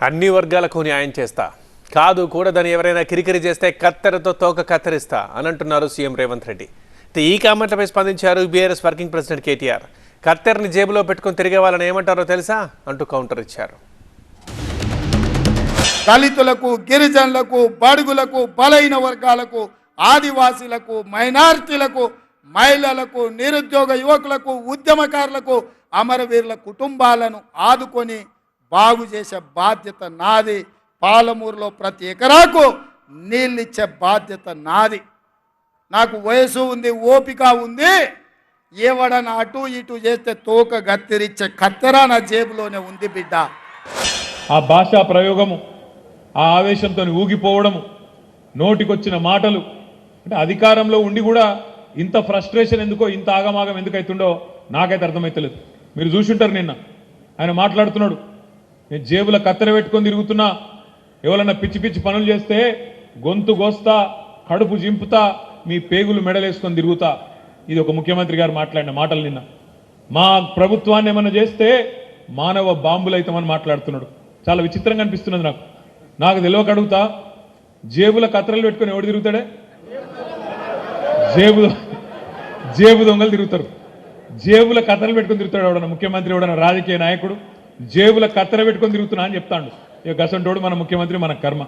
అన్ని వర్గాలకు న్యాయం చేస్తా, కాదు కూడదని ఎవరైనా కిరికిరి చేస్తే కత్తెరతో తోక కత్తిరిస్తా అని అంటున్నారు సీఎం రేవంత్ రెడ్డి. ఈ కామెంట్లపై స్పందించారు బీఆర్ఎస్ వర్కింగ్ ప్రెసిడెంట్ కేటీఆర్. కత్తెరని జేబులో పెట్టుకుని తిరిగే వాళ్ళని ఏమంటారో తెలుసా అంటూ కౌంటర్ ఇచ్చారు. దళితులకు, గిరిజనులకు, బడుగులకు, బలైన వర్గాలకు, ఆదివాసీలకు, మైనారిటీలకు, మహిళలకు, నిరుద్యోగ యువకులకు, ఉద్యమకారులకు, అమరవీరుల కుటుంబాలను ఆదుకొని బాగు చేసే బాధ్యత నాది. పాలమూరులో ప్రతి ఎకరాకు నీళ్ళిచ్చే బాధ్యత నాది. నాకు వయసు ఉంది, ఓపిక ఉంది. ఏవడన అటు ఇటు చేస్తే తోక గత్తిరిచ్చే కత్తెర నా జేబులోనే ఉంది బిడ్డ. ఆ భాషా ప్రయోగము, ఆ ఆవేశంతో ఊగిపోవడము, నోటికొచ్చిన మాటలు, అంటే అధికారంలో ఉండి కూడా ఇంత ఫ్రస్ట్రేషన్ ఎందుకో, ఇంత ఆగమాగం ఎందుకు అవుతుండో నాకైతే అర్థమవుతలేదు. మీరు చూసుంటారు, నిన్న ఆయన మాట్లాడుతున్నాడు, నేను జేబుల కత్తెర పెట్టుకొని తిరుగుతున్నా, ఎవరన్నా పిచ్చి పిచ్చి పనులు చేస్తే గొంతు గోస్తా, కడుపు జింపుతా, మీ పేగులు మెడలేసుకొని తిరుగుతా. ఇది ఒక ముఖ్యమంత్రి గారు మాట్లాడిన మాటలు. నిన్న మా ప్రభుత్వాన్ని ఏమన్నా చేస్తే మానవ బాంబులు అవుతామని మాట్లాడుతున్నాడు. చాలా విచిత్రంగా అనిపిస్తున్నది నాకు తెలియక అడుగుతా, జేబుల కత్తెరలు పెట్టుకొని ఎవడు తిరుగుతాడే? జేబు దొంగలు తిరుగుతారు. జేబుల కత్తెరలు పెట్టుకొని తిరుగుతాడు ఎవడన్నా ముఖ్యమంత్రి, ఎవడన్నా రాజకీయ నాయకుడు జేబుల కత్తెర పెట్టుకొని తిరుగుతున్నా అని చెప్తాడు. ఇక గసంటోడు మన ముఖ్యమంత్రి, మన కర్మ.